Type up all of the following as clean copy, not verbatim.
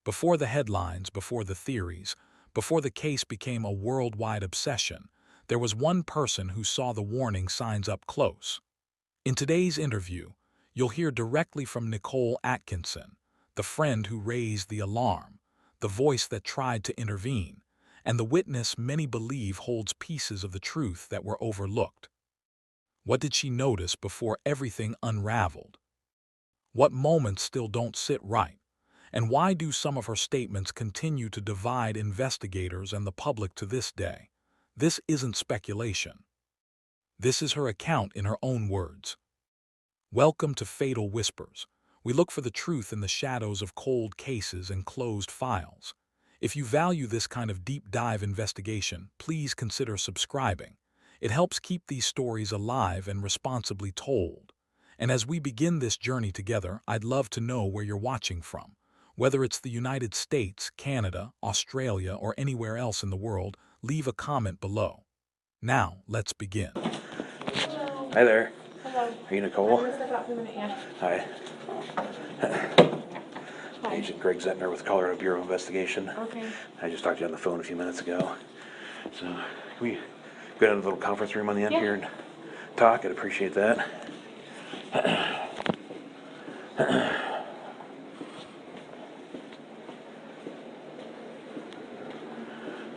Before the headlines, before the theories, before the case became a worldwide obsession, there was one person who saw the warning signs up close. In today's interview, you'll hear directly from Nicole Atkinson, the friend who raised the alarm, the voice that tried to intervene, and the witness many believe holds pieces of the truth that were overlooked. What did she notice before everything unraveled? What moments still don't sit right? And why do some of her statements continue to divide investigators and the public to this day? This isn't speculation. This is her account in her own words. Welcome to Fatal Whispers. We look for the truth in the shadows of cold cases and closed files. If you value this kind of deep dive investigation, please consider subscribing. It helps keep these stories alive and responsibly told. And as we begin this journey together, I'd love to know where you're watching from. Whether it's the United States, Canada, Australia, or anywhere else in the world, leave a comment below. Now, let's begin. Hello. Hi there. Hello. Are you Nicole? I'm gonna step out for a minute, yeah. Hi. Hi. Agent Greg Zettner with Colorado Bureau of Investigation. Okay. I just talked to you on the phone a few minutes ago. So, can we go down to the little conference room on the end Yeah. here and talk? I'd appreciate that.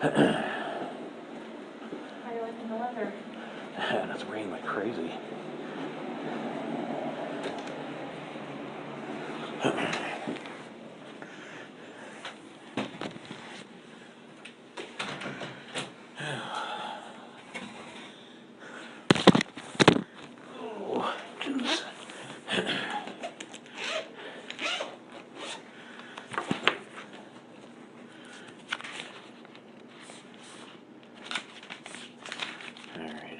How you liking the weather? And it's raining like crazy. Oh, jeez. All right.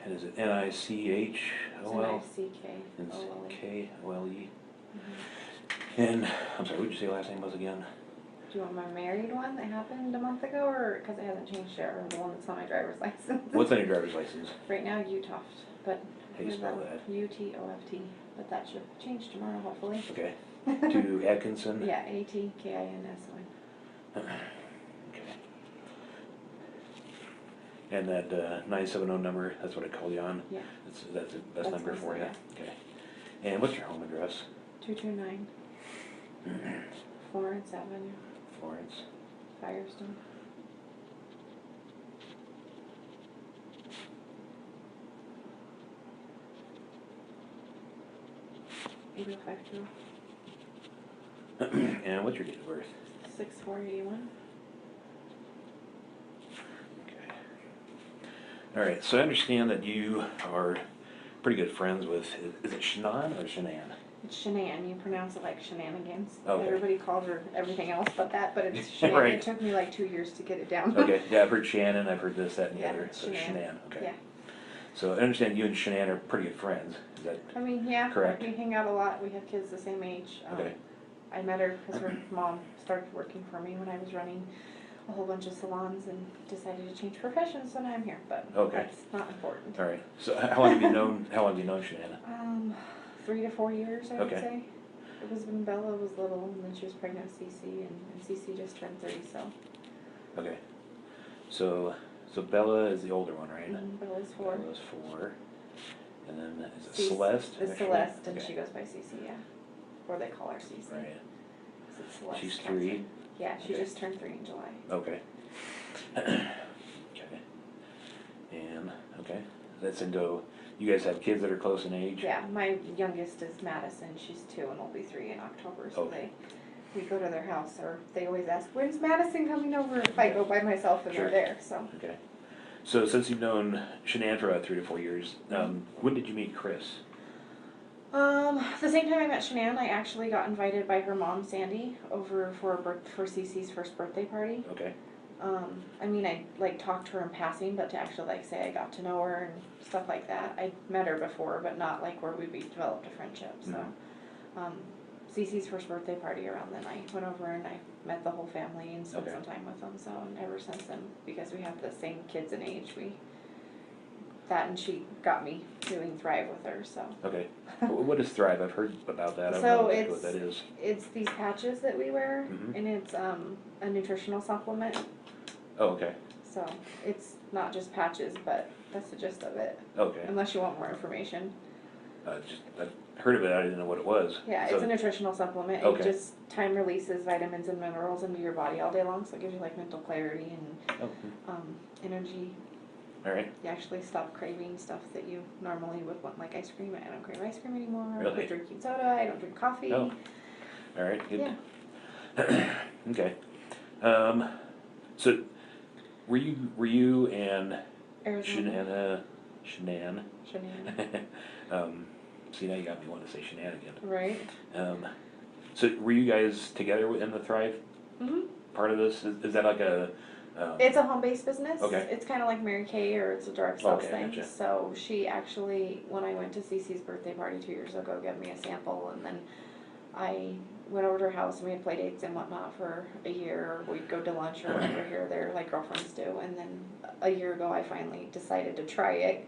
And is it N-I-C-H-O-L? N-I-C-K-O-L-E. K-O-L-E. And, I'm sorry, what did you say last name was again? Do you want my married one that happened a month ago, or because it hasn't changed yet, or the one that's on my driver's license? What's on your driver's license? Right now, Utoft, but How do you spell that? U-T-O-F-T, but that should change tomorrow, hopefully. Okay. To Atkinson? Yeah, A-T-K-I-N-S-O-N. Okay. And that 970 number, that's what I called you on? Yeah. That's the best number my for you? cell, Okay. And what's your home address? 229 Florence Avenue, Florence. Firestone. And what's your date of birth? 6/4/81. Okay. All right, so I understand that you are pretty good friends with, is it Shanann or Shanann? It's Shanann. You pronounce it like shenanigans. Okay. Everybody calls her everything else but that, but it's Shanann. Right. It took me like 2 years to get it down. Okay, yeah, I've heard Shannon, I've heard this, that, and the Yeah, other, it's so Shanann, okay. Yeah. So I understand you and Shanann are pretty good friends, is that I mean, yeah. correct? We hang out a lot. We have kids the same age. Okay. I met her because her mom started working for me when I was running a whole bunch of salons and decided to change professions, so now I'm here. But Okay. that's not important. All right, so how long have you known Shanann? 3 to 4 years, I would Okay. say. It was when Bella was little, and then she was pregnant with Cece, and Cece just turned 3, so. Okay. So Bella is the older one, right? Bella's 4. Bella's 4. And then is it Cece- Celeste? It's actually? Celeste, and Okay. she goes by Cece, yeah. Or they call her Cece. Right. 'Cause it's Celeste She's Catherine. 3? Yeah, she Okay. just turned 3 in July. Okay. Okay. And, okay, that's into, you guys have kids that are close in age? Yeah, my youngest is Madison. She's 2 and will be 3 in October. So Okay. we go to their house, or they always ask, "When's Madison coming over?" If I go by myself and Sure. they're there. So Okay. So since you've known Shanann for about 3 to 4 years, when did you meet Chris? the same time I met Shanann, I actually got invited by her mom Sandy over for Cece's first birthday party. Okay. I mean, I like talked to her in passing, but to actually like say I got to know her and stuff like that, I met her before, but not like where we developed a friendship. So, Cece's first birthday party around then. I went over and I met the whole family and spent Okay. some time with them. So, and ever since then, because we have the same kids in age, that and she got me doing Thrive with her, so. Okay. What is Thrive? I've heard about that. I don't So know exactly what that is. It's these patches that we wear, Mhm. and it's a nutritional supplement. Oh, okay. So it's not just patches, but that's the gist of it. Okay. Unless you want more information. I've heard of it, I didn't know what it was. Yeah, So- it's a nutritional supplement. Okay. It just time releases vitamins and minerals into your body all day long, so it gives you like mental clarity and Oh, energy. all right. You actually stop craving stuff that you normally would want, like ice cream. I don't crave ice cream anymore. I Really? quit drinking soda. I don't drink coffee. Oh. All right, good. Yeah. Okay. So were you and Arizona. Shanann? Shanann. See, now you got me wanting to say shenanigans. Right. So were you guys together in the Thrive Mhm. part of this? Is that like a? It's a home-based business. Okay. It's kind of like Mary Kay, or it's a direct sales Okay, thing. gotcha. So she actually, when I went to Cece's birthday party 2 years ago, gave me a sample, and then I went over to her house and we had play dates and whatnot for a year. We'd go to lunch or whatever here or there, like girlfriends do. And then a year ago, I finally decided to try it.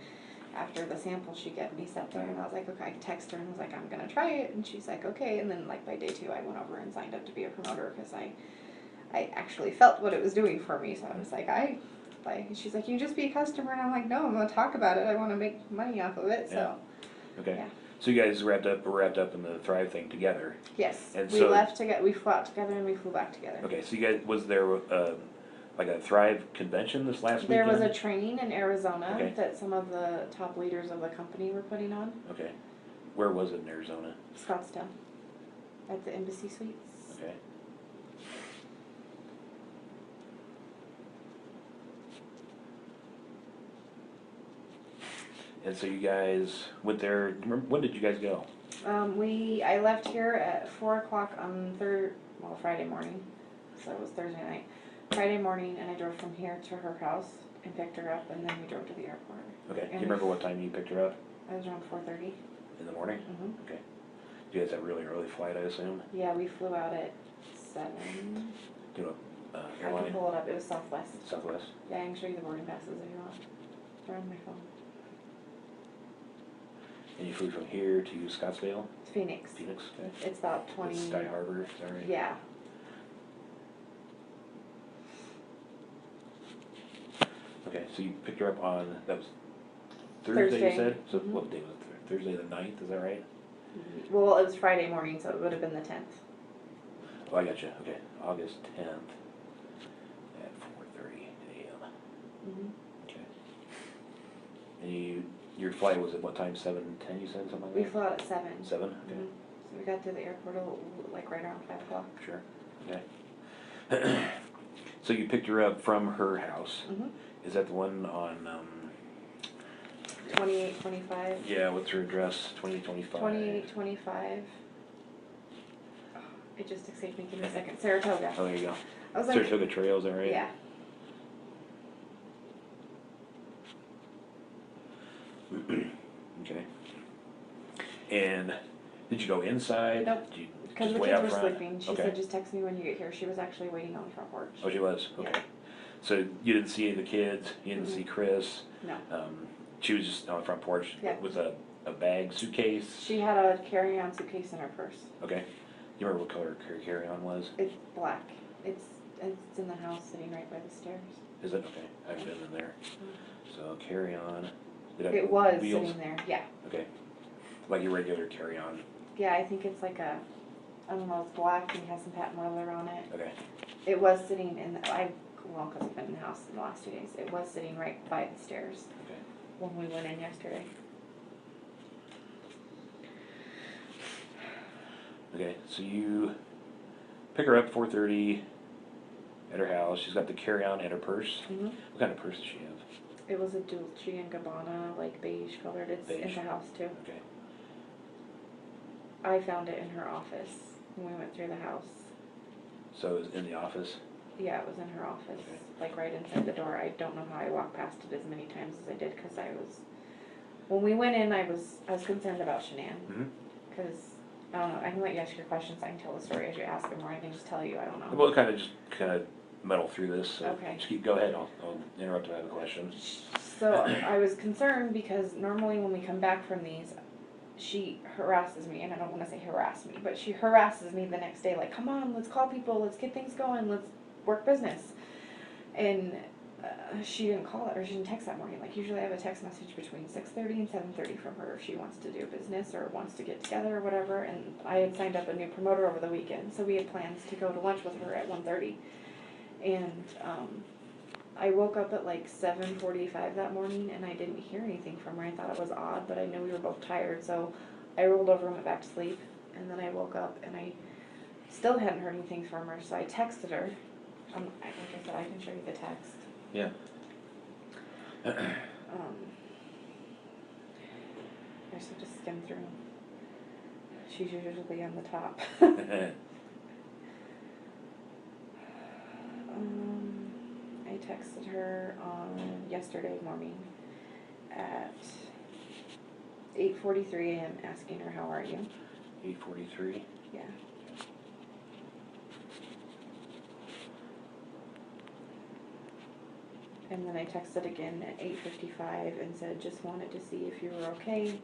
After the sample she gave me sat there, and I was like, okay, I texted her and was like, I'm gonna try it, and she's like, okay. And then like by day 2, I went over and signed up to be a promoter because I actually felt what it was doing for me. So I was like, she's like, you just be a customer, and I'm like, no, I'm gonna talk about it. I want to make money off of it. So Okay. yeah. So you guys were wrapped up in the Thrive thing together. Yes, And we so- left together. We flew out together and we flew back together. Okay, so you guys, was there like a Thrive convention this last There weekend? was a training in Arizona Okay. that some of the top leaders of the company were putting on. Okay. Where was it in Arizona? Scottsdale, at the Embassy Suites. Okay. And so you guys went there, when did you guys go? I left here at 4 o'clock on Friday morning, so it was Thursday night. Friday morning, and I drove from here to her house and picked her up, and then we drove to the airport. Okay, do And you remember what time you picked her up? I was around 4:30. In the morning? Mhm. Okay. You guys have a really early flight, I assume? Yeah, we flew out at 7. Do you know, I can airline? pull it up. It was Southwest. Southwest? Yeah, I can show you the boarding passes if you want. They're on my phone. And you flew from here to Scottsdale? Phoenix. Phoenix, okay. It's about 20. That's Sky Harbor, is that right? Yeah. Okay, so you picked her up on, that was Thursday, you Thursday. said? So Mhm. what day was it? Thursday the 9th, is that right? Well, it was Friday morning, so it would have been the 10th. Oh, I got you, okay. August 10th at 4:30 a.m. Mm-hmm. Okay. And your flight was at what time, 7:10 you said, something like We that? flew out at 7. 7? Okay, Mhm. So we got to the airport like right around 5 o'clock. sure, okay. So you picked her up from her house. Mm-hmm. Is that the one on, 2825. yeah, what's her address? 2825? 2825. Oh, it just escaped me. Give me a second. Saratoga. Oh, there you go. I was like, Saratoga Trail, is that right? yeah. Okay. And did you go inside? Nope. Did you Because just the wait kids out were front? sleeping. She Okay. said, just text me when you get here. She was actually waiting on the front porch. Oh, she was? Yeah. Okay. So you didn't see any of the kids? You didn't Mhm. see Chris? No. She was just on the front porch Yeah. with a bag, suitcase? She had a carry-on suitcase in her purse. Okay. You remember what color her carry-on was? It's black. It's in the house sitting right by the stairs. Is it? Okay. I've been in there. So carry-on. Did It was wheels? sitting there, yeah. Okay. Like your regular carry-on? Yeah, I think it's like I don't know, it's black and has some patent leather on it. Okay. It was sitting because I've been in the house in the last 2 days. It was sitting right by the stairs Okay. when we went in yesterday. Okay, so you pick her up 4:30 at her house. She's got the carry-on and her purse. Mm-hmm. What kind of purse does she have? It was a Dolce & Gabbana, like beige colored. It's in Beige. the house too. Okay. I found it in her office when we went through the house. So it's in the office? Yeah, it was in her office, Okay. like right inside the door. I don't know how I walked past it as many times as I did because when we went in, I was concerned about Shanann Mm-hmm. because I don't know, I can let you ask your questions, I can tell the story as you ask them, or I can just tell you, I don't know. We'll kind of muddle through this, so Okay. just go ahead, I'll interrupt if I have a question. So I was concerned because normally when we come back from these, she harasses me, and I don't want to say harass me, but she harasses me the next day, like, come on, let's call people, let's get things going, let's work business. And she didn't call it, or she didn't text that morning. Like, usually I have a text message between 6:30 and 7:30 from her if she wants to do business or wants to get together or whatever. And I had signed up a new promoter over the weekend, so we had plans to go to lunch with her at 1:30. And I woke up at like 7:45 that morning, and I didn't hear anything from her. I thought it was odd, but I knew we were both tired, so I rolled over and went back to sleep. And then I woke up, and I still hadn't heard anything from her, so I texted her. Like I said, I can show you the text. Yeah. I just have to skim through. She's usually on the top. I texted her on yesterday morning at 8:43 a.m. asking her, how are you? 8:43. Yeah. And then I texted again at 8:55 and said, just wanted to see if you were okay.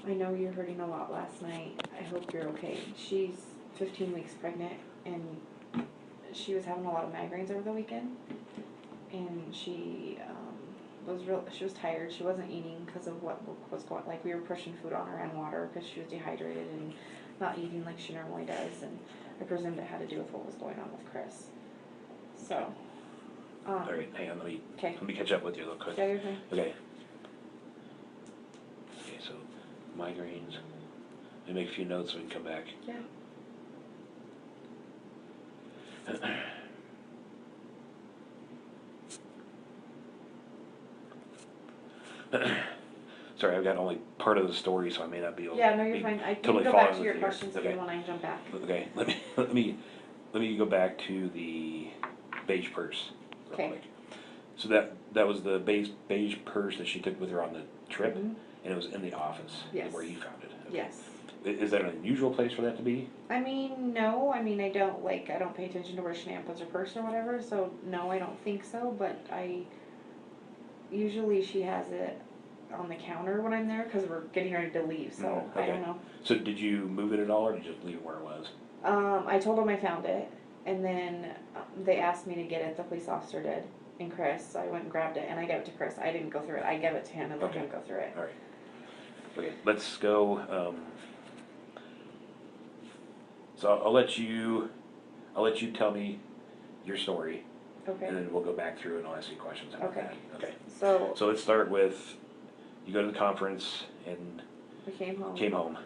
I know you're hurting a lot last night. I hope you're okay. She's 15 weeks pregnant, and she was having a lot of migraines over the weekend. And she she was tired. She wasn't eating because of what was going. Like, we were pushing food on her and water because she was dehydrated and not eating like she normally does. And I presumed it had to do with what was going on with Chris. So. All right, hang on, let Okay. me catch up with you real quick. Yeah, you're fine. Okay. Okay, so migraines. Let me make a few notes so we can come back. Yeah. Sorry, I've got only part of the story, so I may not be able. Yeah, no, you're be fine. I can totally go back following to your with questions if Okay. you want. I can jump back. Okay, let me go back to the beige purse real Okay. quick. So that was the beige purse that she took with her on the trip, Mhm. and it was in the office Yes. where you found it. Okay. Yes. Is that an unusual place for that to be? I mean, no. I mean, I don't pay attention to where Shanann puts her purse or whatever. So no, I don't think so. But usually she has it on the counter when I'm there because we're getting ready to leave. So I don't know. So did you move it at all, or did you just leave it where it was? I told them I found it, and then they asked me to get it. The police officer did, and Chris. So I went and grabbed it, and I gave it to Chris. I didn't go through it. I gave it to him and let him go through it. All right. Okay, let's go. So I'll let you tell me your story, Okay. and then we'll go back through and I'll ask you questions about Okay. that. Okay. So So let's start with, you go to the conference and we came home. came home.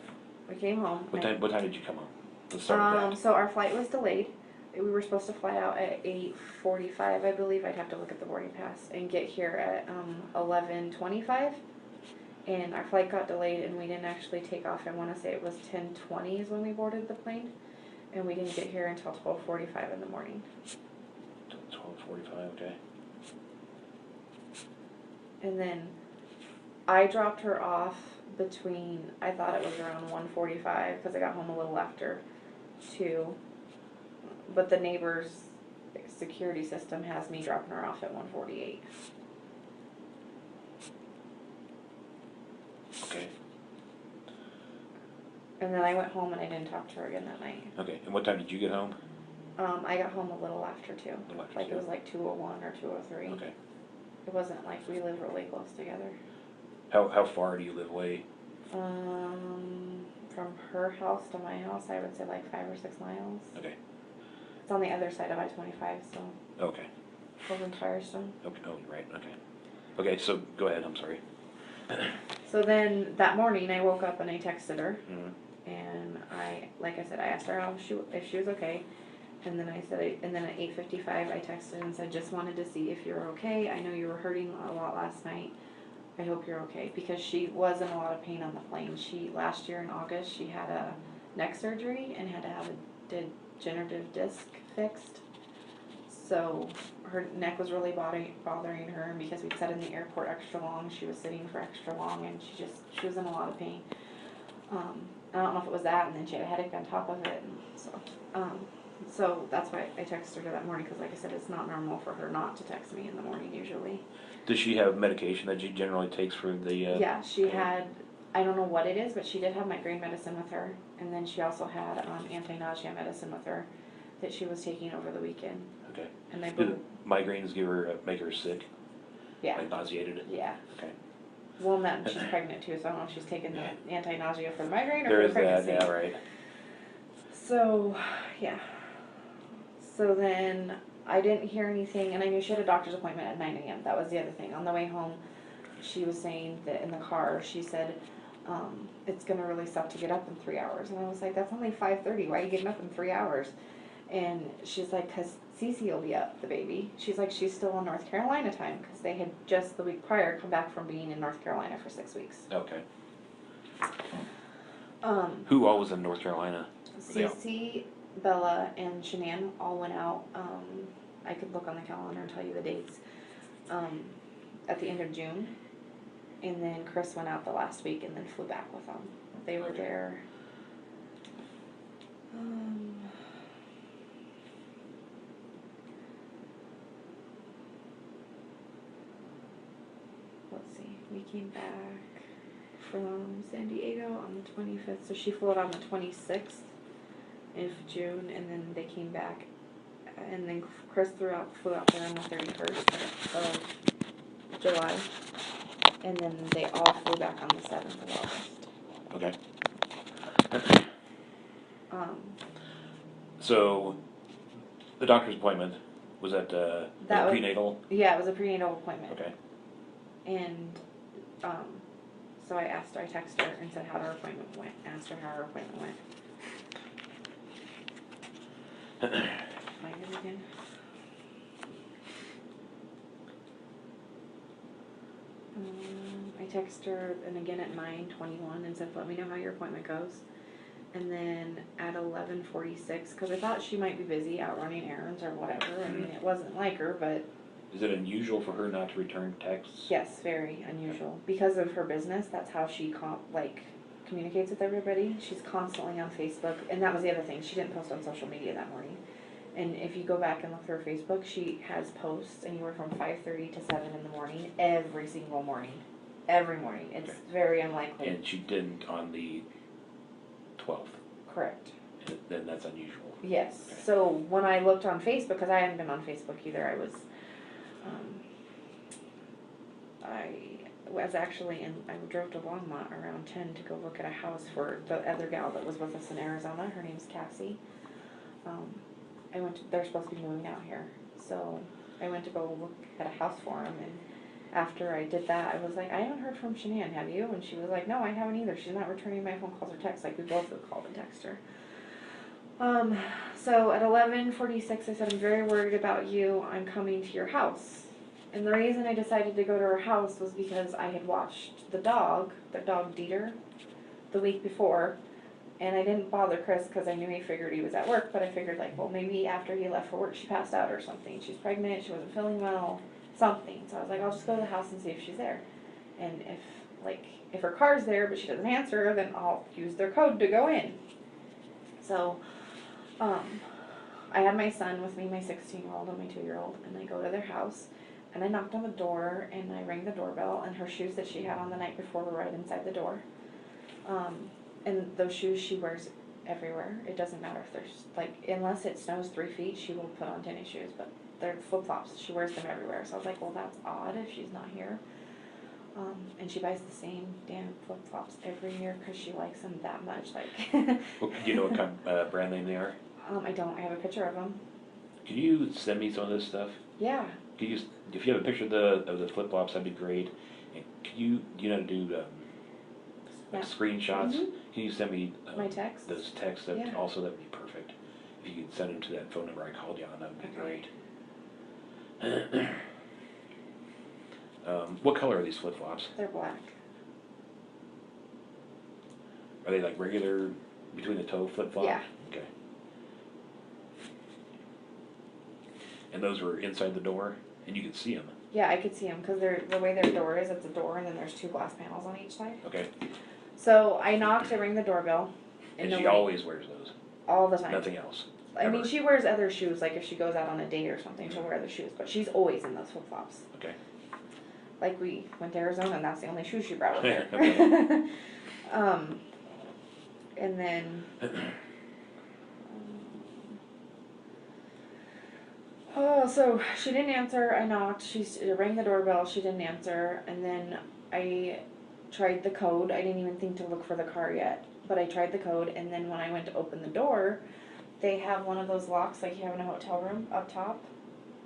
We came home. What time did you come home? Let's start with that. So our flight was delayed. We were supposed to fly out at 8:45, I believe. I'd have to look at the boarding pass and get here at 11:25. And our flight got delayed, and we didn't actually take off. I want to say it was 10:20 is when we boarded the plane, and we didn't get here until 12:45 in the morning. 12:45. Okay. And then I dropped her off between, I thought it was around 1:45 because I got home a little after 2. But the neighbor's security system has me dropping her off at 1:48. Okay. And then I went home and I didn't talk to her again that night. Okay. And what time did you get home? I got home a little after 2. A little after Like 2. it was like 2:01 or 2:03. Okay. It wasn't like we live really close together. How far do you live away? From her house to my house, I would say like 5 or 6 miles. Okay. It's on the other side of I-25, so Okay. over in Firestone. Okay. Oh, right. Okay. Okay. So go ahead. I'm sorry. So then that morning I woke up and I texted her, Mhm. and like I said, I asked her if she was okay, and then and then at 8:55 I texted and said, just wanted to see if you're okay. I know you were hurting a lot last night. I hope you're okay, because she was in a lot of pain on the plane. Last year in August she had a neck surgery and had to have a degenerative disc fixed. So her neck was really bothering her, and because we'd sat in the airport extra long, she was sitting for extra long, and she was in a lot of pain. I don't know if it was that, and then she had a headache on top of it, and so that's why I texted her that morning, because like I said, it's not normal for her not to text me in the morning usually. Does she have medication that she generally takes for the? Yeah, she had, I don't know what it is, but she did have migraine medicine with her, and then she also had anti-nausea medicine with her that she was taking over the weekend. Okay. And they Do both, the migraines make her sick? yeah, Like nauseated? yeah. Okay. Well, and then she's pregnant too, so I don't know if she's taking the anti-nausea for the migraine or There for is the that, pregnancy. yeah, right. So, yeah. So then I didn't hear anything, and I knew she had a doctor's appointment at 9 a.m. That was the other thing. On the way home, she was saying that in the car, she said, it's gonna really suck to get up in 3 hours. And I was like, that's only 5:30. Why are you getting up in 3 hours? And she's like, cause Cece will be up, the baby. She's like, she's still in North Carolina time, cause they had just the week prior come back from being in North Carolina for 6 weeks. Okay. Um, Who all was in North Carolina? They all- Cece, Bella, and Shanann all went out. I could look on the calendar and tell you the dates. At the end of June, and then Chris went out the last week and then flew back with them. They were Okay. there. Let's see. We came back from San Diego on the 25th, so she flew out on the 26th of June, and then they came back, and then Chris flew out there on the 31st of July, and then they all flew back on the 7th of August. Okay. Um, So, the doctor's appointment, was that, That was- prenatal? yeah, it was a prenatal appointment. Okay. And, so I texted her and said how her appointment went, asked her how her appointment went. Find it again. I texted her and again at 9:21 and said, let me know how your appointment goes. And then at 11:46, cause I thought she might be busy out running errands or whatever, I mean, it wasn't like her, but Is it unusual for her not to return texts? yes, very unusual. Because of her business, that's how she communicates with everybody. She's constantly on Facebook, and that was the other thing. She didn't post on social media that morning. And if you go back and look through her Facebook, she has posts anywhere from 5:30 to 7 in the morning, every single morning. Every morning. It's Okay. very unlikely. And she didn't on the 12th, Correct. and then that's unusual. Yes. Okay. So when I looked on Facebook, because I hadn't been on Facebook either, I drove to Longmont around 10 to go look at a house for the other gal that was with us in Arizona. Her name's Cassie. They're supposed to be moving out here. So I went to go look at a house for them, and after I did that, I was like, I haven't heard from Shanann, have you? And she was like, no, I haven't either. She's not returning my phone calls or texts. Like, we both have called and texted her. So at 11:46, I said, I'm very worried about you. I'm coming to your house. And the reason I decided to go to her house was because I had watched the dog Dieter, the week before, and I didn't bother Chris because I knew he figured he was at work, but I figured like, well, maybe after he left for work she passed out or something. She's pregnant, she wasn't feeling well, something. So I was like, I'll just go to the house and see if she's there. And if her car's there but she doesn't answer, then I'll use their code to go in. So, I had my son with me, my 16-year-old and my 2-year-old, and I go to their house, and I knocked on the door, and I rang the doorbell, and her shoes that she had on the night before were right inside the door. And those shoes she wears everywhere. It doesn't matter if there's, unless it snows 3 feet, she will put on tennis shoes, but they're flip-flops. She wears them everywhere. So I was like, well, that's odd if she's not here. And she buys the same damn flip-flops every year because she likes them that much. Well, do you know what kind of brand name they are? I don't. I have a picture of them. Can you send me some of this stuff? Yeah. Can you, if you have a picture of the flip flops, that'd be great. And do you know how to do Yeah. screenshots? Mhm. Can you send me My text? those texts? That Yeah. also that'd be perfect. If you could send them to that phone number I called you on, that'd be Okay. great. What color are these flip flops? They're black. Are they like regular between the toe flip flop? Yeah. Okay. And those were inside the door, and you could see them. Yeah, I could see them because the way their door is, it's a door, and then there's 2 glass panels on each side. Okay. So I knocked, I rang the doorbell. And she nobody- always wears those, all the time. nothing else. I mean, ever. she wears other shoes, like if she goes out on a date or something, she'll wear other shoes, but she's always in those flip-flops. Okay. Like we went to Arizona and that's the only shoes she brought with her. Okay. And then, oh, so she didn't answer, I knocked, she rang the doorbell, she didn't answer, and then I tried the code, I didn't even think to look for the car yet, but I tried the code, and then when I went to open the door, they have one of those locks like you have in a hotel room up top.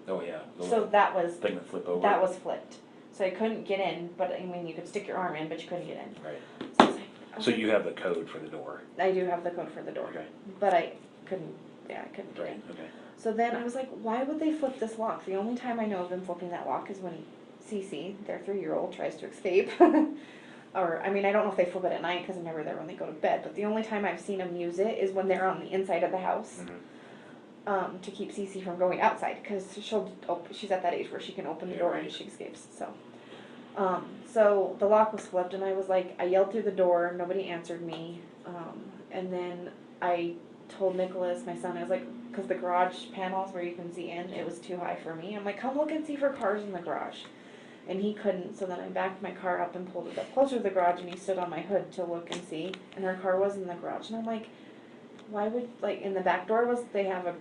Oh, yeah. The So that was, thing that flip over. that was flipped. So I couldn't get in, but I mean, you could stick your arm in, but you couldn't get in. Right. So I was like, So you have the code for the door. I do have the code for the door, Okay. but I couldn't get Right, in. okay. So then I was like, why would they flip this lock? The only time I know of them flipping that lock is when Cece, their 3-year-old, tries to escape. Or, I mean, I don't know if they flip it at night because I'm never there when they go to bed, but the only time I've seen them use it is when they're on the inside of the house. Mhm. To keep Cece from going outside, because she's at that age where she can open the Yeah, door right. and she escapes, so. So the lock was flipped and I was like, I yelled through the door, nobody answered me, and then I told Nicholas, my son, I was like, because the garage panels where you can see in, it was too high for me, I'm like, come look and see for cars in the garage. And he couldn't, so then I backed my car up and pulled it up closer to the garage and he stood on my hood to look and see, and her car was in the garage, and I'm like, why would, like, in the back door they have a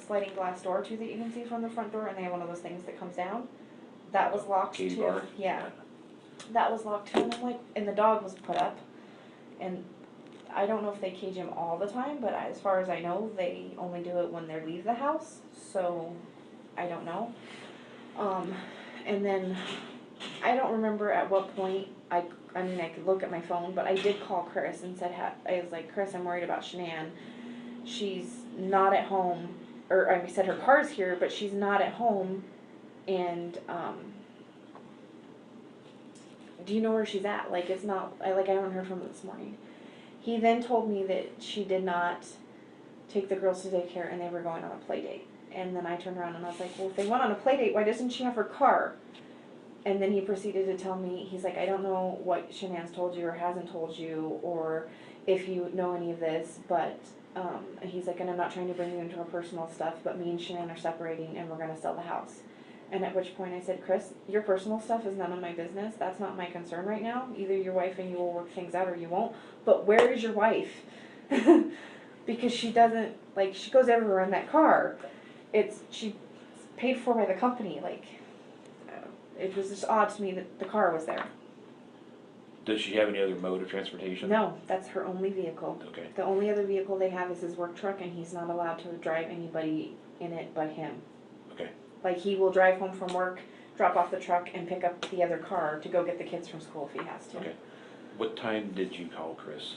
sliding glass door too that you can see from the front door, and they have one of those things that comes down. That was locked Katie too. bar? Yeah. That was locked too, and I'm like, and the dog was put up, and I don't know if they cage him all the time, but as far as I know, they only do it when they leave the house, so I don't know. And then, I don't remember at what point, I mean, I could look at my phone, but I did call Chris and said, I was like, Chris, I'm worried about Shanann. She's not at home, or I said her car's here, but she's not at home, and, do you know where she's at? Like, it's not, I haven't heard from her this morning. He then told me that she did not take the girls to daycare and they were going on a play date. And then I turned around and I was like, well, if they went on a play date, why doesn't she have her car? And then he proceeded to tell me, he's like, I don't know what Shanann's told you or hasn't told you, or if you know any of this, but, he's like, and I'm not trying to bring you into our personal stuff, but me and Shanann are separating and we're gonna sell the house. And at which point I said, Chris, your personal stuff is none of my business. That's not my concern right now. Either your wife and you will work things out or you won't. But where is your wife? Because she doesn't, like, she goes everywhere in that car. She's paid for by the company. Like, it was just odd to me that the car was there. Does she have any other mode of transportation? No, that's her only vehicle. Okay. The only other vehicle they have is his work truck, and he's not allowed to drive anybody in it but him. Okay. Like, he will drive home from work, drop off the truck, and pick up the other car to go get the kids from school if he has to. Okay. What time did you call Chris?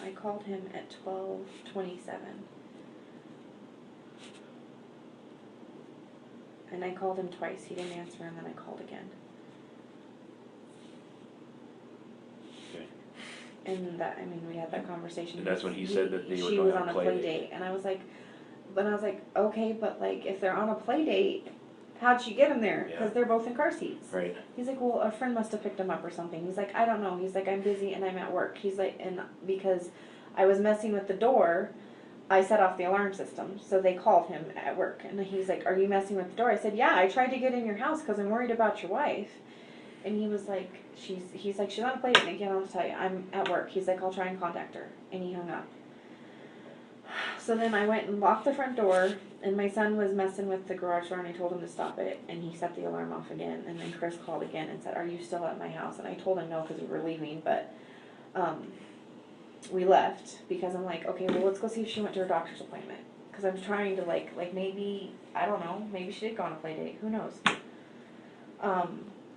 I called him at 12:27. And I called him twice. He didn't answer, and then I called again. Okay. And that, I mean, we had that conversation. And that's when he said that they were She going was on on a a play play date. date, and I was like, okay, but like, if they're on a play date, how'd she get him there? Yeah. Because they're both in car seats. Right. He's like, well, a friend must have picked him up or something. He's like, I don't know. He's like, I'm busy and I'm at work. He's like, and because I was messing with the door, I set off the alarm system. So they called him at work. And he's like, are you messing with the door? I said, yeah, I tried to get in your house because I'm worried about your wife. And he was like, he's like, she's on a plate. And again, I'll tell you, I'm at work. He's like, I'll try and contact her. And he hung up. So then I went and locked the front door, and my son was messing with the garage door, and I told him to stop it, and he set the alarm off again. And then Chris called again and said, are you still at my house? And I told him no, because we were leaving, but we left, because I'm like, okay, well, let's go see if she went to her doctor's appointment, because I'm trying to, like maybe, I don't know, maybe she did go on a play date, who knows.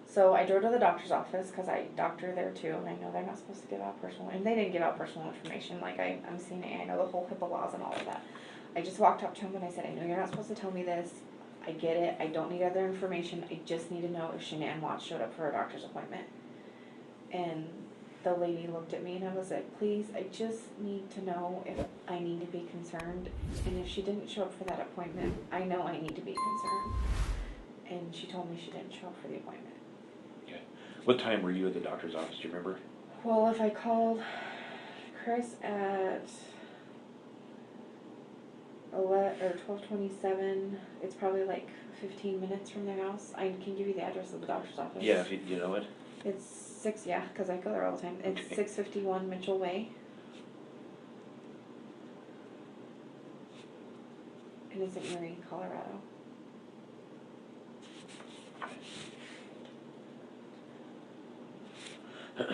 So I drove to the doctor's office, because I doctor there too, and I know they're not supposed to give out personal, and they didn't give out personal information, like I'm CNA, I know the whole HIPAA laws and all of that. I just walked up to him and I said, I know you're not supposed to tell me this, I get it, I don't need other information, I just need to know if Shanann Watts showed up for a doctor's appointment. And the lady looked at me and I was like, please, I just need to know if I need to be concerned. And if she didn't show up for that appointment, I know I need to be concerned. And she told me she didn't show up for the appointment. Okay. What time were you at the doctor's office, do you remember? Well, if I called Chris at 12:27, it's probably like 15 minutes from their house. I can give you the address of the doctor's office. Yeah, if you know it. It's 6, yeah, because I go there all the time. It's Okay. 651 Mitchell Way. And it's in Erie, Colorado. Do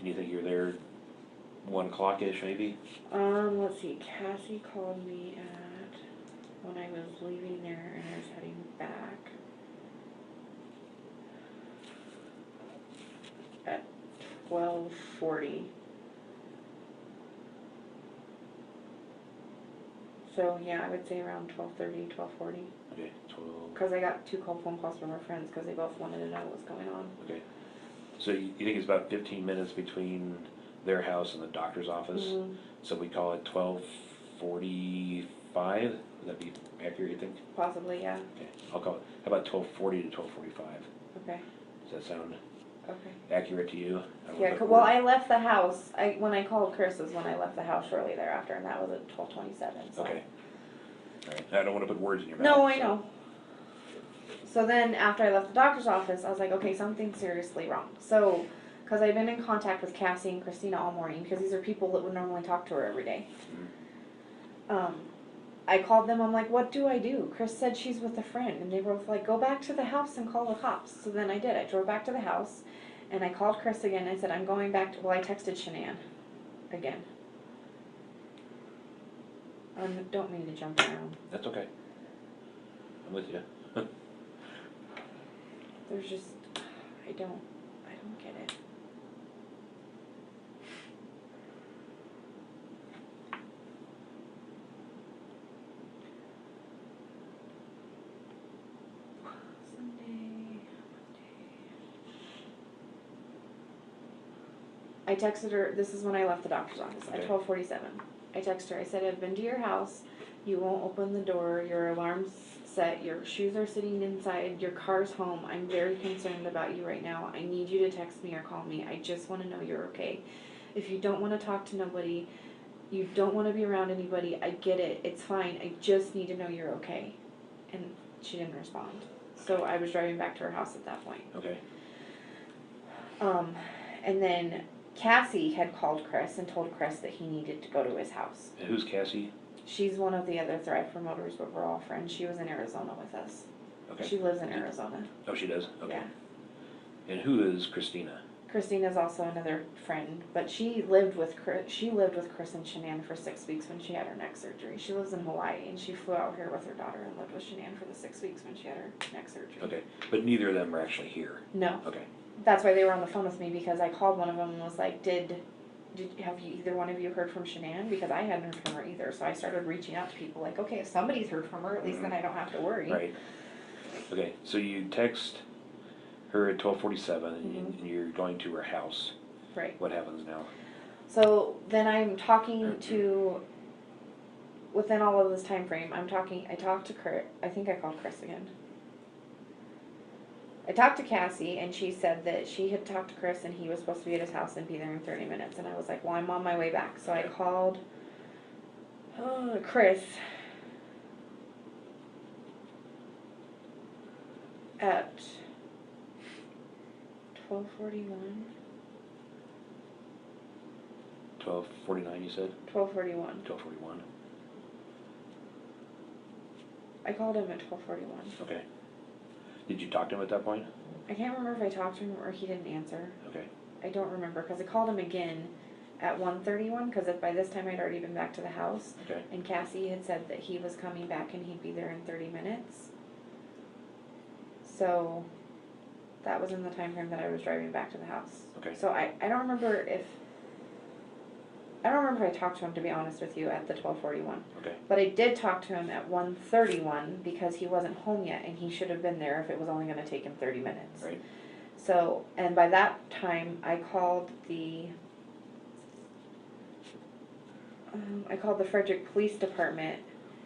you think you're there 1 o'clock-ish maybe? Let's see, Cassie called me at, when I was leaving there and I was heading back, at 12:40. So, yeah, I would say around 12:30, 12:40. Okay, 12. Because I got 2 phone calls from our friends because they both wanted to know what's going on. Okay. So you think it's about 15 minutes between their house and the doctor's office? Mhm. So we call it 12:45? Would that be accurate, you think? Possibly, yeah. Okay, I'll call it, how about 12:40 to 12:45? Okay, Does that sound okay. accurate to you? Yeah, well, I left the house, when I called Chris was when I left the house shortly thereafter, and that was at 12:27, so. Okay. All right, I don't want to put words in your mouth. No, I so- know. So then, after I left the doctor's office, I was like, okay, something's seriously wrong. So, because I've been in contact with Cassie and Christina all morning, because these are people that would normally talk to her every day. Mhm. I called them, I'm like, what do I do? Chris said she's with a friend, and they were both like, go back to the house and call the cops. So then I did, I drove back to the house, and I called Chris again, I said, I'm going back to, well, I texted Shanann again. I don't mean to jump around. That's okay. I'm with you. There's just, I don't get it. Sunday, Monday. I texted her, this is when I left the doctor's office, at Okay. 12:47. I texted her, I said, I've been to your house, you won't open the door, your alarm's set, your shoes are sitting inside, your car's home, I'm very concerned about you right now, I need you to text me or call me, I just wanna know you're okay. If you don't wanna talk to nobody, you don't wanna be around anybody, I get it, it's fine, I just need to know you're okay. And she didn't respond, so I was driving back to her house at that point. Okay. And then Cassie had called Chris and told Chris that he needed to go to his house. And who's Cassie? She's one of the other Thrive Promoters, but we're all friends. She was in Arizona with us. Okay. She lives in Arizona. Oh, she does? Okay. Yeah. And who is Christina? Christina's also another friend, but she lived with Chris and Shanann for 6 weeks when she had her neck surgery. She lives in Hawaii, and she flew out here with her daughter and lived with Shanann for the 6 weeks when she had her neck surgery. Okay. But neither of them are actually here? No. Okay. That's why they were on the phone with me, because I called one of them and was like, have you, either one of you heard from Shanann? Because I hadn't heard from her either, so I started reaching out to people like, okay, if somebody's heard from her, at least then I don't have to worry. Right. Okay, so you text her at 12:47 and you're going to her house. Right. What happens now? So then I'm talking to, within all of this time frame, I talked to Chris, I think I called Chris again. I talked to Cassie, and she said that she had talked to Chris, and he was supposed to be at his house and be there in 30 minutes. And I was like, well, I'm on my way back. So I called Chris at 12:41. 12:49 you said? 12:41. 12:41. I called him at 12:41. Okay. Did you talk to him at that point? I can't remember if I talked to him or he didn't answer. Okay. I don't remember, because I called him again at 1:31, because by this time I'd already been back to the house. Okay. And Cassie had said that he was coming back and he'd be there in 30 minutes. So that was in the time frame that I was driving back to the house. Okay. So I don't remember remember if I talked to him, to be honest with you, at the 12:41. Okay. But I did talk to him at 1:31 because he wasn't home yet, and he should have been there if it was only gonna take him 30 minutes. Right. So, and by that time, I called the Frederick Police Department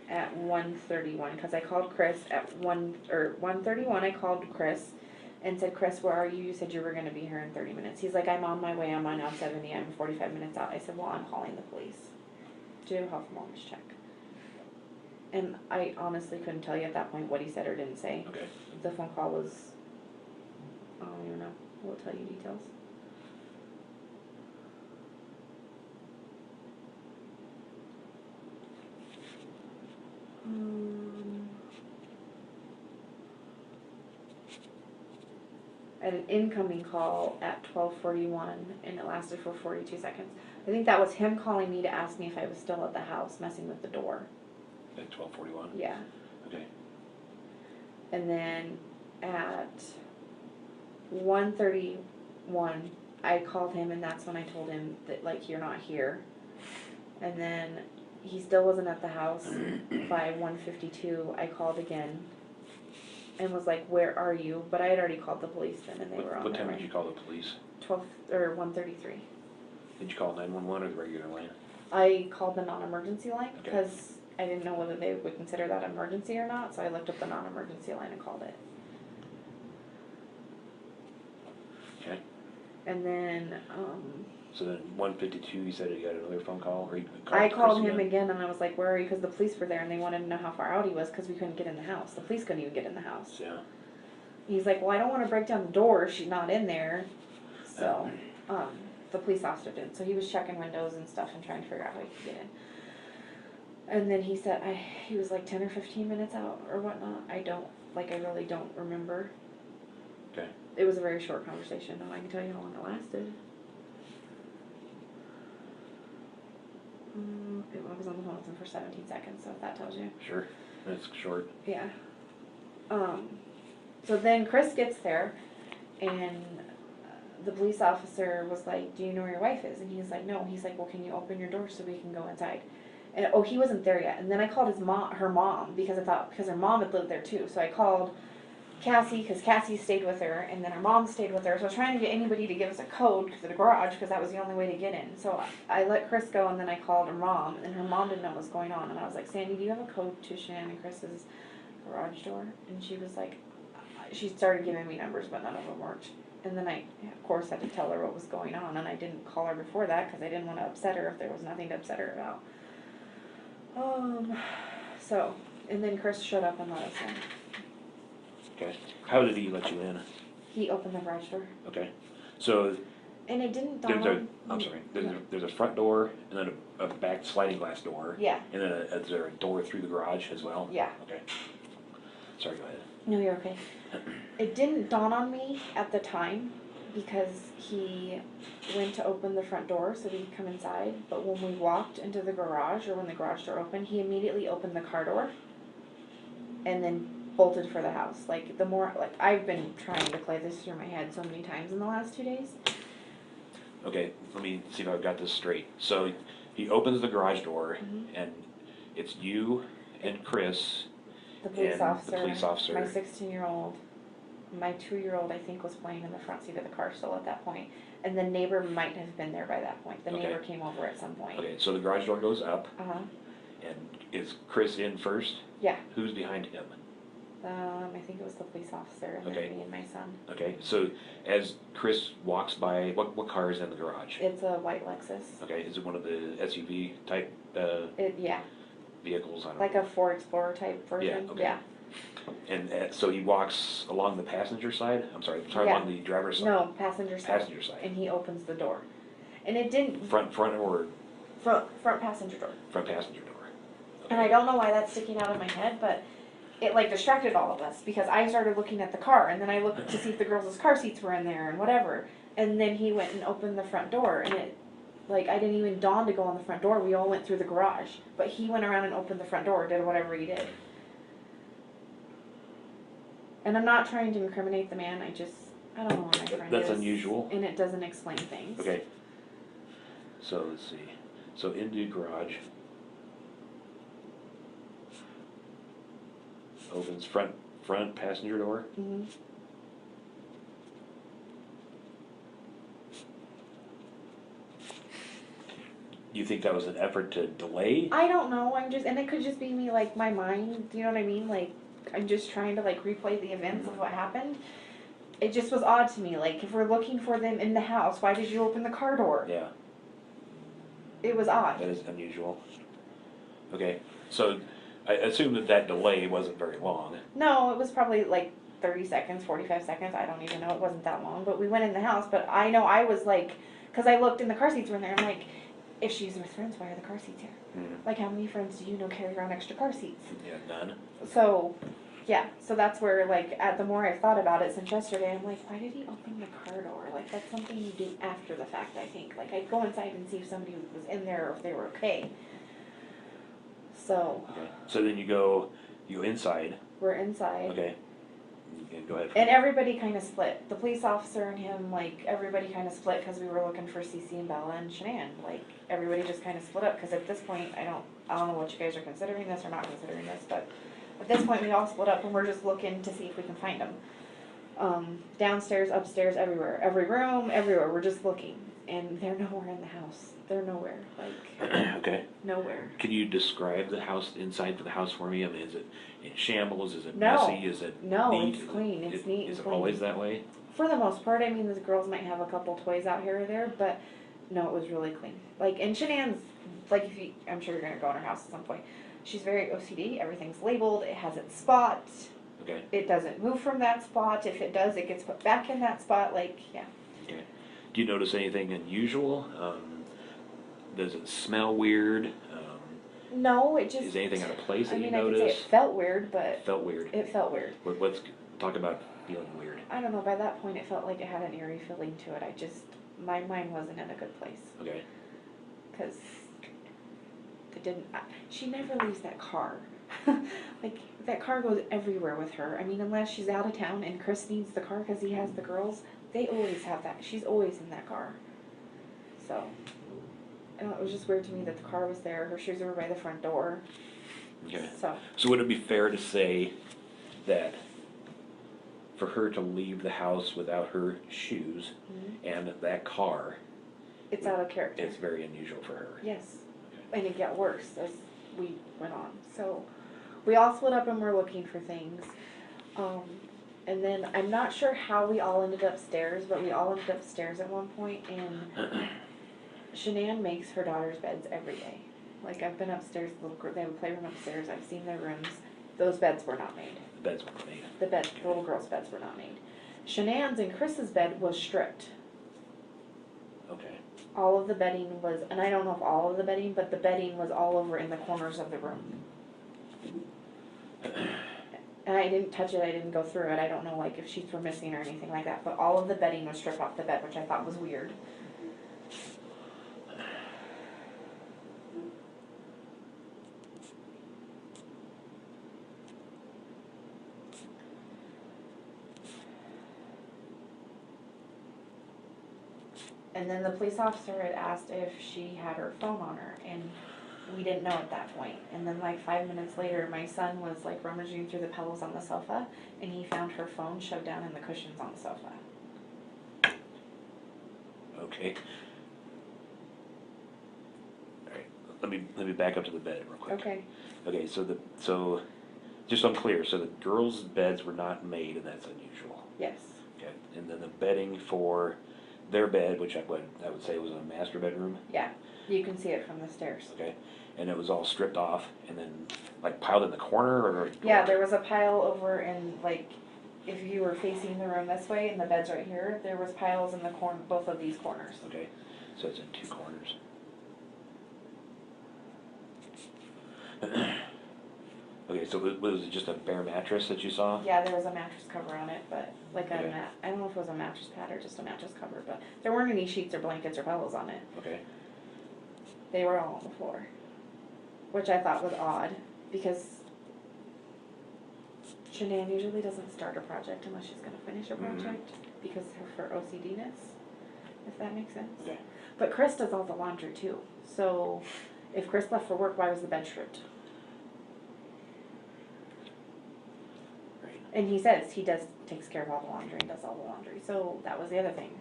at 1:31, because I called Chris at 1:31, I called Chris and said, Chris, where are you? You said you were gonna be here in 30 minutes. He's like, I'm on my way, I'm on Out 70, I'm 45 minutes out. I said, well, I'm calling the police to do a health and wellness check. And I honestly couldn't tell you at that point what he said or didn't say. Okay. The phone call was, I don't even know, we'll tell you details. I had an incoming call at 12:41 and it lasted for 42 seconds. I think that was him calling me to ask me if I was still at the house messing with the door. At 12:41. Yeah. Okay. And then at 1:31 I called him, and that's when I told him that, like, you're not here. And then he still wasn't at the house. By 1:52 I called again and was like, where are you? But I had already called the police then, and they were on What their time way. did you call the police? 1:33. Did you call 911 or the regular line? I called the non-emergency line Okay. because I didn't know whether they would consider that emergency or not, so I looked up the non-emergency line and called it. Okay. And then, So then 1:52, you said you got another phone call, or you I Chris called him again and I was like, where are you? Because the police were there and they wanted to know how far out he was because we couldn't get in the house. The police couldn't even get in the house. Yeah. He's like, well, I don't want to break down the door if she's not in there. So, the police officer did. So he was checking windows and stuff and trying to figure out how he could get in. And then he said, he was like 10 or 15 minutes out or whatnot. I really don't remember. Okay. It was a very short conversation. No, I can tell you how long it lasted. I was on the phone with him for 17 seconds, so if that tells you. Sure. That's short. Yeah. So then Chris gets there, and the police officer was like, do you know where your wife is? And he's like, no. He's like, well, can you open your door so we can go inside? And, he wasn't there yet. And then I called her mom, because her mom had lived there too. So I called Cassie, because Cassie stayed with her, and then her mom stayed with her. So I was trying to get anybody to give us a code for the garage, because that was the only way to get in. So I let Chris go, and then I called her mom, and her mom didn't know what was going on. And I was like, Sandy, do you have a code to Shanann and Chris's garage door? And she was like, she started giving me numbers, but none of them worked. And then I, of course, had to tell her what was going on, and I didn't call her before that, because I didn't want to upset her if there was nothing to upset her about. So, and then Chris showed up and let us in. Okay. How did he let you in? He opened the garage door. Okay. So And it didn't dawn on... I'm sorry. There's a front door and then a back sliding glass door. Yeah. And then is there a door through the garage as well? Yeah. Okay. Sorry, go ahead. No, you're okay. It didn't dawn on me at the time because he went to open the front door so we could come inside. But when we walked into the garage, or when the garage door opened, he immediately opened the car door and then bolted for the house. I've been trying to play this through my head so many times in the last 2 days. Okay, let me see if I've got this straight. So he opens the garage door, and it's you and Chris. The police And officer, the police officer. my 16-year-old, my 2-year-old, I think, was playing in the front seat of the car still at that point. And the neighbor might have been there by that point. The Okay. neighbor came over at some point. Okay, so the garage door goes up, Uh-huh. and is Chris in first? Yeah. Who's behind him? I think it was the police officer and Okay. then me and my son. Okay, so as Chris walks by, what car is in the garage? It's a white Lexus. Okay, is it one of the SUV type Yeah, vehicles? I don't like know. a Ford Explorer type version. Yeah, okay. Yeah. And so he walks along the passenger side? I'm sorry, Yeah. along the driver's side? No, passenger side. Passenger side. And he opens the door. And it didn't... Front or Front passenger door. front passenger door? Okay. And I don't know why that's sticking out of my head, but it distracted all of us because I started looking at the car, and then I looked to see if the girls' car seats were in there and whatever. And then he went and opened the front door, and it, I didn't even dawn to go on the front door. We all went through the garage, but he went around and opened the front door, did whatever he did. And I'm not trying to incriminate the man. I don't know where my friend That's is. unusual. And it doesn't explain things. Okay. So let's see. So into garage. Opens front passenger door. Mhm. You think that was an effort to delay? I don't know, and it could just be me, like, my mind, you know what I mean? Like, I'm just trying to, like, replay the events of what happened. It just was odd to me, like, if we're looking for them in the house, why did you open the car door? Yeah, It was odd. that is unusual. Okay, so I assume that delay wasn't very long. No, it was probably, like, 30 seconds, 45 seconds, I don't even know, it wasn't that long, but we went in the house, but I know I was, like, because I looked and the car seats were in there, I'm like, if she's with friends, why are the car seats here? Like, how many friends do you know carry around extra car seats? Yeah, none. So, yeah, so that's where, like, the more I've thought about it since yesterday, I'm like, why did he open the car door? Like, that's something you do after the fact, I think. Like, I'd go inside and see if somebody was in there or if they were okay. So, Okay, so then you go inside. we're inside. Okay. Yeah, go ahead. And everybody kind of split. The police officer and him, like, everybody kind of split because we were looking for Cece and Bella and Shanann. Like, everybody just kind of split up because at this point, I don't know what you guys are considering this or not considering this, but at this point, we all split up and we're just looking to see if we can find them. Downstairs, upstairs, everywhere. Every room, everywhere. We're just looking. And they're nowhere in the house. They're nowhere. Like, Okay. nowhere. Can you describe the house, inside of the house for me? I mean, is it in shambles? Is it No. messy? Is it No, neat? it's clean. It's neat and Is it clean. always that way? For the most part, I mean, the girls might have a couple toys out here or there, but no, it was really clean. Like, and Shanann's, like, I'm sure you're gonna go in her house at some point. She's very OCD. Everything's labeled. It has its spot. Okay. It doesn't move from that spot. If it does, it gets put back in that spot. Like, yeah. Okay. Do you notice anything unusual? Does it smell weird? No, it just. Is anything out of place that I you mean, I could say notice? it felt weird, but Felt weird. it felt weird. Let's talk about feeling weird. I don't know. By that point, it felt like it had an eerie feeling to it. My mind wasn't in a good place. Okay. Because it didn't. She never leaves that car. Like, that car goes everywhere with her. I mean, unless she's out of town and Chris needs the car because he has the girls, they always have that. She's always in that car. So, I don't know, it was just weird to me that the car was there. Her shoes were by the front door. Okay. So would it be fair to say that for her to leave the house without her shoes and that car, it's out of character. it's very unusual for her? Yes. And it got worse as we went on. So, we all split up and we're looking for things. And then I'm not sure how we all ended upstairs, but we all ended upstairs at one point, and Shanann makes her daughter's beds every day. Like, I've been upstairs, they have a playroom upstairs, I've seen their rooms. Those beds were not made. The beds were made. The little girls' beds were not made. Shanann's and Chris's bed was stripped. Okay. All of the bedding was, and I don't know if all of the bedding, but the bedding was all over in the corners of the room. And I didn't touch it, I didn't go through it, I don't know, like, if sheets were missing or anything like that, but all of the bedding was stripped off the bed, which I thought was weird. And then the police officer had asked if she had her phone on her, and we didn't know at that point. And then, like, 5 minutes later, my son was, like, rummaging through the pillows on the sofa, and he found her phone shoved down in the cushions on the sofa. Okay. All right. Let me back up to the bed real quick. Okay. Okay. So just so I'm clear. So the girls' beds were not made, and that's unusual. Yes. Okay. And then the bedding for their bed, which I would say was a master bedroom. Yeah. You can see it from the stairs. Okay. And it was all stripped off and then like piled in the corner, or Yeah, there was a pile over in, like, if you were facing the room this way and the bed's right here, there was piles in the corner, both of these corners. Okay. So it's in two corners. Okay, so was it just a bare mattress that you saw? Yeah, there was a mattress cover on it, but like Okay. I don't know if it was a mattress pad or just a mattress cover, but there weren't any sheets or blankets or pillows on it. Okay. They were all on the floor, which I thought was odd because Shanann usually doesn't start a project unless she's going to finish a project because of her OCD-ness, if that makes sense. Okay. But Chris does all the laundry too. So if Chris left for work, why was the bed stripped? Right. And he says he takes care of all the laundry and does all the laundry. So that was the other thing.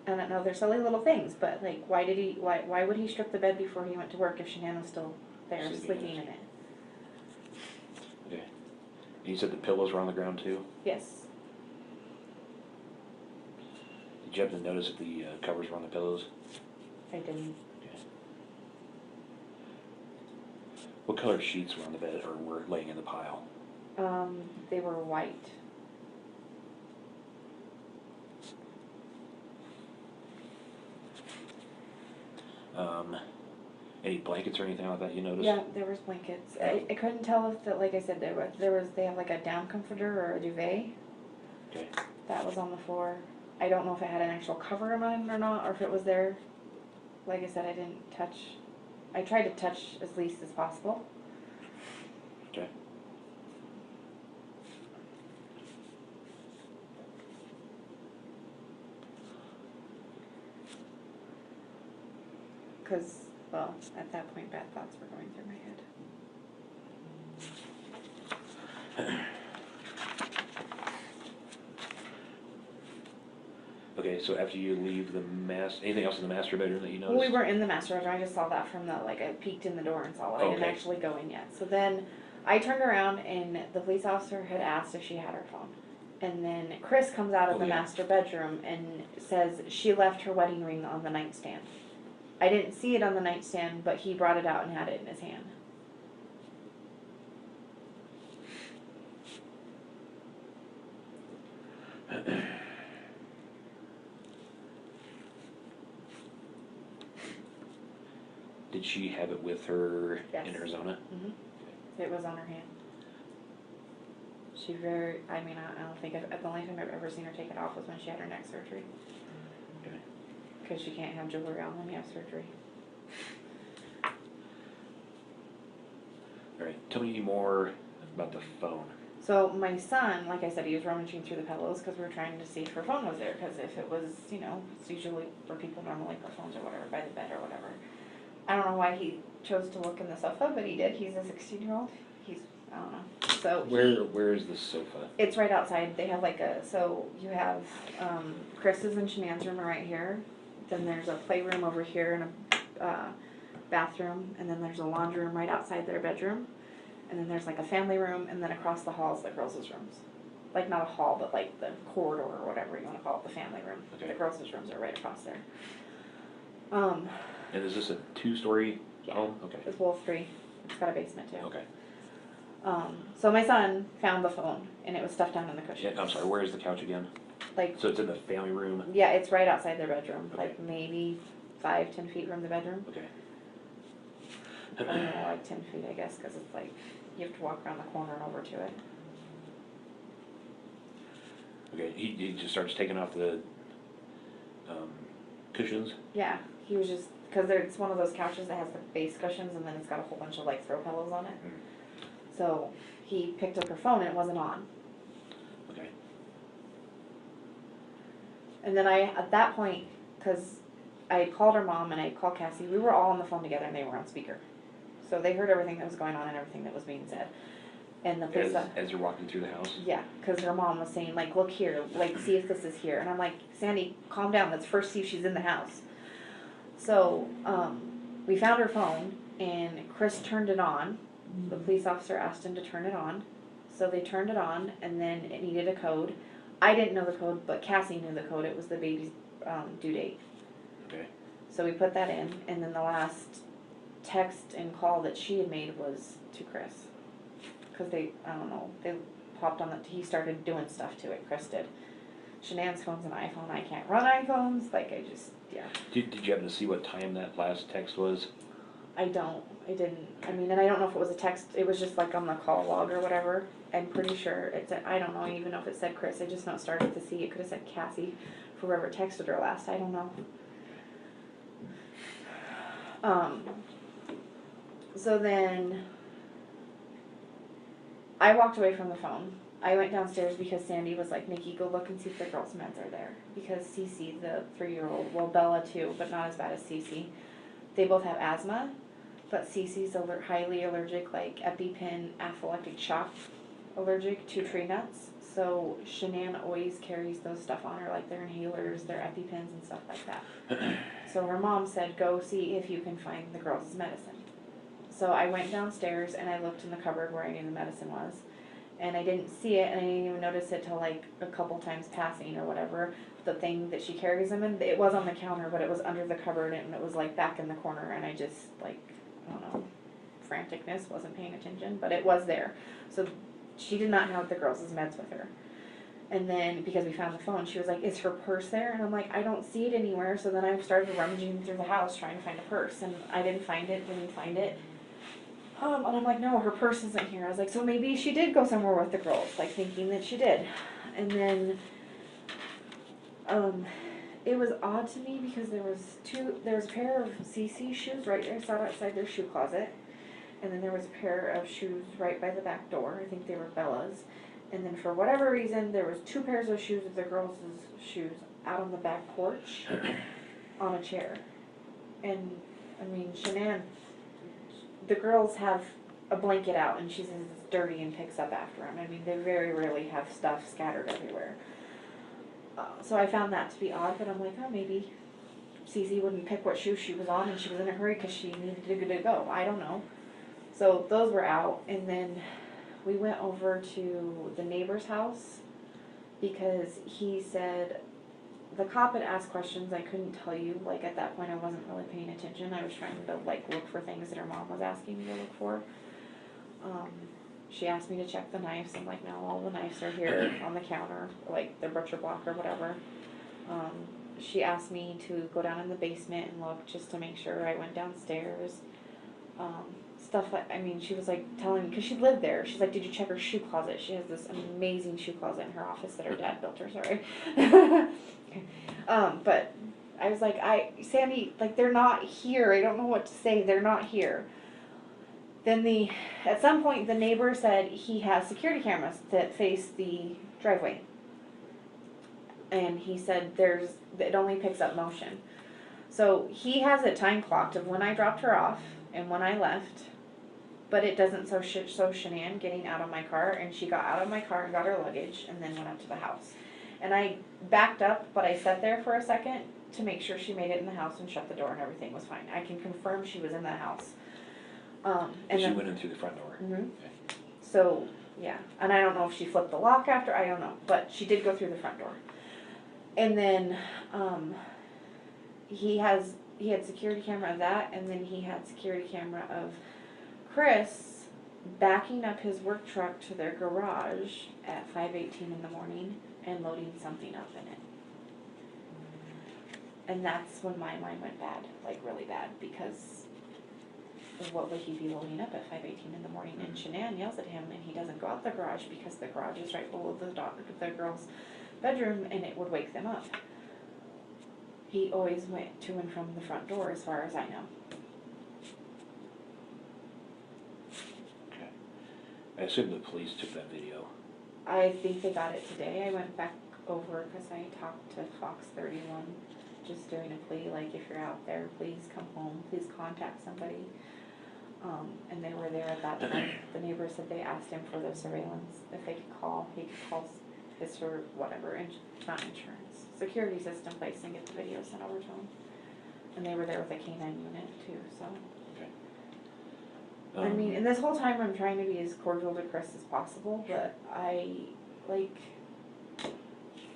I don't know, they're silly little things, but like, why would he strip the bed before he went to work if Shanann was still there sleeping in it? Okay. And you said the pillows were on the ground too? Yes. Did you happen to notice if the covers were on the pillows? I didn't. Okay. What color sheets were on the bed or were laying in the pile? They were white. Any blankets or anything like that you noticed? Yeah, there was blankets. I couldn't tell if that, like I said, they have like a down comforter or a duvet. Okay. That was on the floor. I don't know if it had an actual cover on it or not, or if it was there. Like I said, I didn't touch. I tried to touch as least as possible. Okay. Because, well, at that point, bad thoughts were going through my head. Okay, so after you leave anything else in the master bedroom that you noticed? Well, we were in the master bedroom. I just saw that from I peeked in the door and saw it. I didn't Okay. actually go in yet. So then I turned around and the police officer had asked if she had her phone. And then Chris comes out of the yeah. master bedroom and says she left her wedding ring on the nightstand. I didn't see it on the nightstand, but he brought it out and had it in his hand. Did she have it with her Yes. in Arizona? It was on her hand. I don't think, the only time I've ever seen her take it off was when she had her neck surgery. Okay. Because she can't have jewelry on when you have surgery. All right. Tell me more about the phone. So my son, like I said, he was rummaging through the pillows because we were trying to see if her phone was there. Because if it was, it's usually where people normally put phones or whatever, by the bed or whatever. I don't know why he chose to look in the sofa, but he did. He's a 16-year-old. I don't know. So Where is the sofa? it's right outside. They have so you have Chris's and Shanann's room are right here. Then there's a playroom over here and a bathroom, and then there's a laundry room right outside their bedroom. And then there's a family room, and then across the hall is the girls' rooms. Like not a hall, but like the corridor or whatever you want to call it, the family room. Okay. The girls' rooms are right across there. And is this a 2-story home? Okay. It's well 3. It's got a basement too. Okay. So my son found the phone, and it was stuffed down in the cushion. Yeah, I'm sorry, where is the couch again? Like, So it's in the family room? yeah, it's right outside their bedroom. Okay. Like maybe 5-10 feet from the bedroom. Okay. I don't know, like 10 feet, I guess, because it's you have to walk around the corner and over to it. Okay, he just starts taking off the cushions? Yeah, he was just, because it's one of those couches that has the base cushions, and then it's got a whole bunch of throw pillows on it. So he picked up her phone and it wasn't on. Okay. And then at that point, because I had called her mom and I had called Cassie, we were all on the phone together and they were on speaker. So they heard everything that was going on and everything that was being said. And the police... As you're walking through the house? Yeah, because her mom was saying, look here, see if this is here. And I'm like, Sandy, calm down, let's first see if she's in the house. So, we found her phone, and Chris turned it on. The police officer asked him to turn it on. So they turned it on, and then it needed a code. I didn't know the code, but Cassie knew the code. It was the baby's due date. Okay. So we put that in, and then the last text and call that she had made was to Chris. Because they popped on he started doing stuff to it, Chris did. Shanann's phone's an iPhone, I can't run iPhones, yeah. Did you happen to see what time that last text was? I didn't, and I don't know if it was a text, it was just on the call log or whatever. I'm pretty sure it said, I don't know even know if it said Chris, I just know it started with a C, it could have said Cassie, for whoever texted her last, I don't know. So then, I walked away from the phone, I went downstairs because Sandy was like, Nikki, go look and see if the girls' meds are there. Because Cece, the 3-year-old, well, Bella too, but not as bad as Cece, they both have asthma, but Cece's highly allergic, like EpiPen, anaphylactic shock allergic to tree nuts. So Shanann always carries those stuff on her, like their inhalers, their EpiPens and stuff like that. So her mom said, go see if you can find the girls' medicine. So I went downstairs and I looked in the cupboard where I knew the medicine was. And I didn't see it, and I didn't even notice it till like a couple times passing or whatever. The thing that she carries them in, it was on the counter, but it was under the cupboard and it was like back in the corner, and I just like, I don't know, franticness, wasn't paying attention, but it was there. So she did not have the girls' meds with her. And then, because we found the phone, she was like, is her purse there? And I'm like, I don't see it anywhere. So then I started rummaging through the house trying to find a purse, and I didn't find it. And I'm like, no, her purse isn't here. I was like, so maybe she did go somewhere with the girls, like thinking that she did. And then, it was odd to me because there was a pair of CC shoes right there, I saw it outside their shoe closet. And then there was a pair of shoes right by the back door. I think they were Bella's. And then for whatever reason, there was 2 pairs of shoes of the girls' shoes out on the back porch on a chair. And, I mean, Shanann, the girls have a blanket out and she says it's dirty and picks up after them. I mean, they very rarely have stuff scattered everywhere. So I found that to be odd, but I'm like, oh, maybe Cece wouldn't pick what shoe she was on and she was in a hurry because she needed to go. I don't know. So those were out, and then we went over to the neighbor's house because he said the cop had asked questions I couldn't tell you. Like at that point I wasn't really paying attention. I was trying to like look for things that her mom was asking me to look for. She asked me to check the knives. I'm like, no, all the knives are here on the counter, like the butcher block or whatever. She asked me to go down in the basement and look just to make sure. I went downstairs. Stuff like, I mean, she was like telling me, because she lived there, she's like, did you check her shoe closet? She has this amazing shoe closet in her office that her dad built her, sorry. But I was like, Sandy, like, they're not here. I don't know what to say. They're not here. Then at some point, the neighbor said he has security cameras that face the driveway. And he said it only picks up motion. So he has it time clocked of when I dropped her off and when I left. But it doesn't show Shanann getting out of my car, and she got out of my car and got her luggage and then went up to the house. And I backed up, but I sat there for a second to make sure she made it in the house and shut the door and everything was fine. I can confirm she was in the house. And she went in through the front door. Mm-hmm. Okay. So, yeah. And I don't know if she flipped the lock after, I don't know. But she did go through the front door. And then he had security camera of that, and then he had security camera of Chris backing up his work truck to their garage at 5:18 in the morning and loading something up in it. And that's when my mind went bad, like really bad, because what would he be loading up at 5:18 in the morning? And Shanann yells at him, and he doesn't go out the garage because the garage is right below the girl's bedroom, and it would wake them up. He always went to and from the front door, as far as I know. Okay. I assume the police took that video. I think they got it today. I went back over because I talked to Fox 31, just doing a plea, like, if you're out there, please come home, please contact somebody. And they were there at that time. The neighbor said they asked him for the surveillance, if they could call, he could call his or whatever, not insurance, security system place and get the video sent over to him. And they were there with a K9 unit too, so. Okay. I mean, and this whole time I'm trying to be as cordial to Chris as possible, but I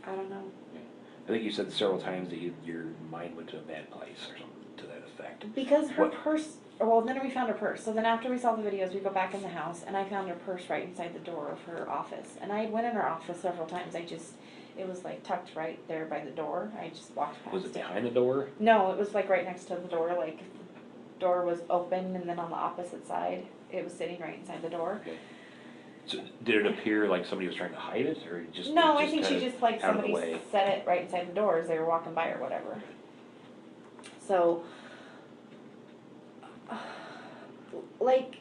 don't know. I think you said several times that your mind went to a bad place or something to that effect. Because her purse, well, then we found her purse. So then after we saw the videos, we go back in the house, and I found her purse right inside the door of her office. And I went in her office several times. It was like tucked right there by the door. I just walked past it. Was it behind the door? No, it was like right next to the door. Like the door was open, and then on the opposite side, it was sitting right inside the door. Okay. So did it appear like somebody was trying to hide it, or just? No, I think she just like out of the somebody way? set it right inside the door as they were walking by or whatever. So, like,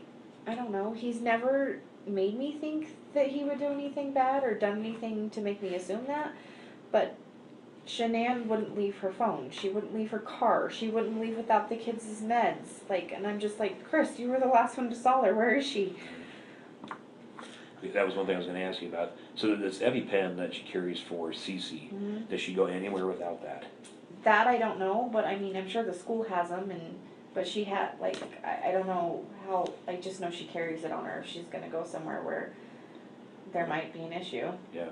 I don't know. He's never made me think that he would do anything bad or done anything to make me assume that, but Shanann wouldn't leave her phone. She wouldn't leave her car. She wouldn't leave without the kids' meds. Like, and I'm just like, Chris, you were the last one to saw her. Where is she? That was one thing I was gonna ask you about. So this EpiPen that she carries for Cece, does she go anywhere without that? That I don't know, but I mean, I'm sure the school has them, but she had, like, I don't know how, I just know she carries it on her if she's gonna go somewhere where there might be an issue. Yeah.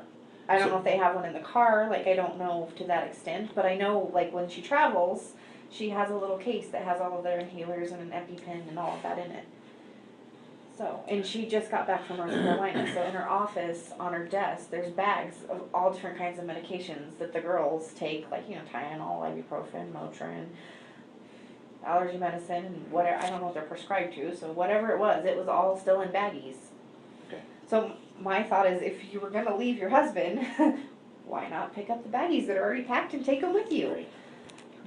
I don't So- know if they have one in the car, like, I don't know to that extent, but I know, like, when she travels, she has a little case that has all of their inhalers and an EpiPen and all of that in it. So, and she just got back from North Carolina, so in her office, on her desk, there's bags of all different kinds of medications that the girls take, like, you know, Tylenol, ibuprofen, Motrin, allergy medicine, and whatever, I don't know what they're prescribed to, so whatever it was all still in baggies. Okay. So my thought is, if you were gonna leave your husband, why not pick up the baggies that are already packed and take them with you? Right.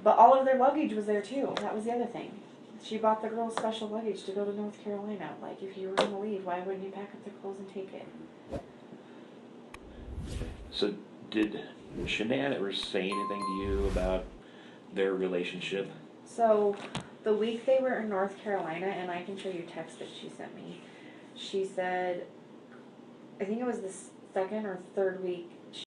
But all of their luggage was there too, that was the other thing. She bought the girls special luggage to go to North Carolina. Like, if you were gonna leave, why wouldn't you pack up their clothes and take it? So did Shanann ever say anything to you about their relationship? So, the week they were in North Carolina, and I can show you text that she sent me, she said, I think it was the second or third week,